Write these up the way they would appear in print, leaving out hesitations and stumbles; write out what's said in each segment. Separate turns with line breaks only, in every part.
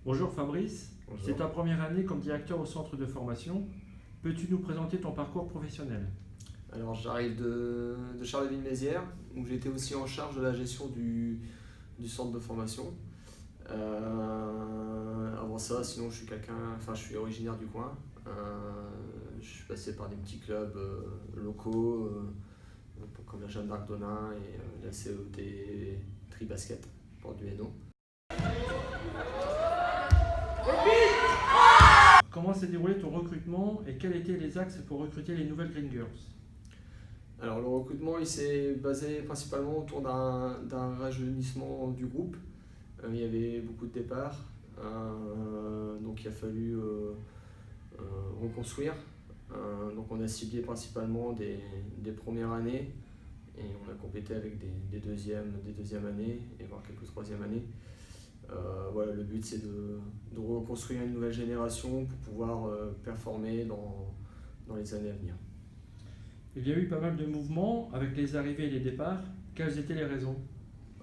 Bonjour Fabrice,
Bonjour.
c'est ta première année comme directeur au centre de formation. Peux-tu nous présenter ton parcours professionnel?
Alors j'arrive de Charleville-Mézières, où j'étais aussi en charge de la gestion du centre de formation. Avant ça, sinon je suis originaire du coin. Je suis passé par des petits clubs locaux, comme la Jeanne d'Arc d'Onain et la CET Tri-Basket pour du Hainaut.
Comment s'est déroulé ton recrutement et quels étaient les axes pour recruter les nouvelles Green Girls?
Alors le recrutement il s'est basé principalement autour d'un rajeunissement du groupe. Il y avait beaucoup de départs, donc il a fallu reconstruire. Donc on a ciblé principalement des premières années et on a complété avec des deuxièmes années et voire quelques troisièmes années. Voilà, le but c'est de reconstruire une nouvelle génération pour pouvoir performer dans les années à venir.
Il y a eu pas mal de mouvements avec les arrivées et les départs. Quelles étaient les raisons?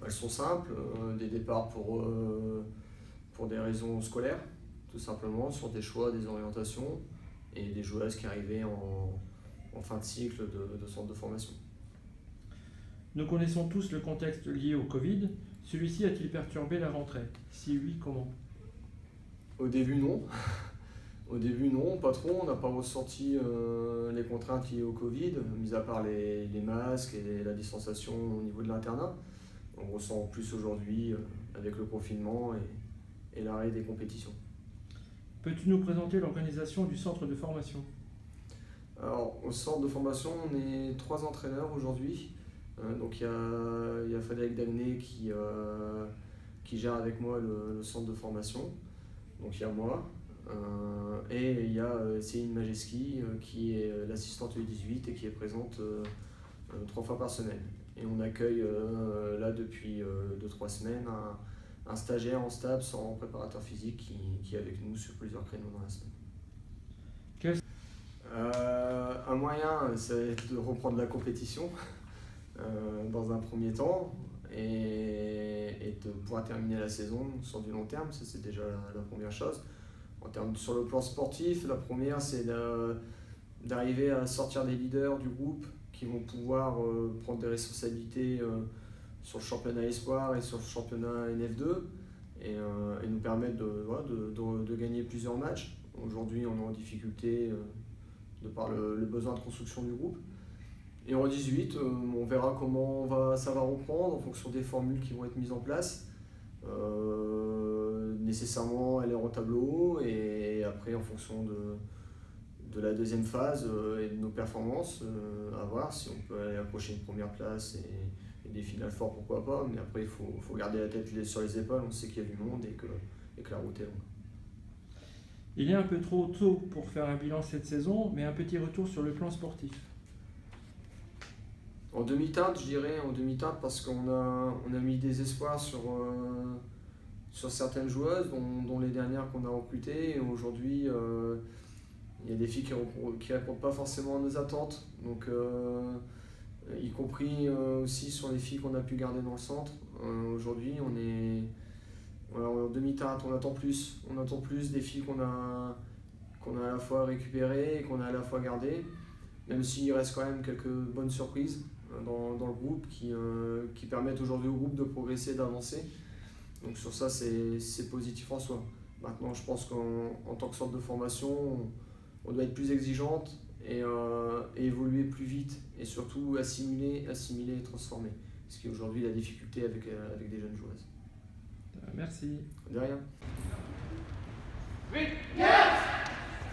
Elles sont simples, des départs pour des raisons scolaires, tout simplement, sur des choix, des orientations, et des joueuses qui arrivaient en fin de cycle de centre de formation.
Nous connaissons tous le contexte lié au Covid. Celui-ci a-t-il perturbé la rentrée? Si oui, comment?
Au début, non. Au début, non, pas trop. On n'a pas ressenti les contraintes liées au Covid, mis à part les masques et la distanciation au niveau de l'internat. On ressent plus aujourd'hui avec le confinement et l'arrêt des compétitions.
Peux-tu nous présenter l'organisation du centre de formation?
Alors, au centre de formation, on est 3 entraîneurs aujourd'hui. Donc il y a Frédéric Dagné qui gère avec moi le centre de formation. Donc il y a moi. Et il y a Céline Majeski qui est l'assistante U18 et qui est présente 3 fois par semaine. Et on accueille là depuis 2-3 semaines un stagiaire en STAPS en préparateur physique qui est avec nous sur plusieurs créneaux dans la semaine. Un moyen, c'est de reprendre la compétition dans un premier temps et de pouvoir terminer la saison sur du long terme, ça c'est déjà la première chose. Sur le plan sportif, la première c'est d'arriver à sortir des leaders du groupe qui vont pouvoir prendre des responsabilités sur le championnat Espoir et sur le championnat NF2 et nous permettre de gagner plusieurs matchs. Aujourd'hui on est en difficulté de par le besoin de construction du groupe. Et en 18, on verra comment ça va reprendre en fonction des formules qui vont être mises en place. Nécessairement, elle est en tableau et après, en fonction de la deuxième phase et de nos performances, à voir si on peut aller accrocher une première place et des finales forts, pourquoi pas. Mais après, il faut garder la tête sur les épaules. On sait qu'il y a du monde et que la route est longue.
Il est un peu trop tôt pour faire un bilan cette saison, mais un petit retour sur le plan sportif.
En demi-teinte, je dirais, parce qu'on a mis des espoirs sur certaines joueuses, dont les dernières qu'on a recrutées. Et aujourd'hui, il y a des filles qui ne répondent pas forcément à nos attentes, donc, y compris aussi sur les filles qu'on a pu garder dans le centre. Aujourd'hui, on est en demi-teinte, on attend plus des filles qu'on a à la fois récupérées et qu'on a à la fois gardées, même s'il reste quand même quelques bonnes surprises dans le groupe qui permettent aujourd'hui au groupe de progresser, d'avancer. Donc sur ça, c'est positif en soi. Maintenant, je pense qu'en tant que centre de formation, on doit être plus exigeante et évoluer plus vite et surtout assimiler et transformer. Ce qui est aujourd'hui la difficulté avec des jeunes joueuses.
Merci.
De rien.
Yeah!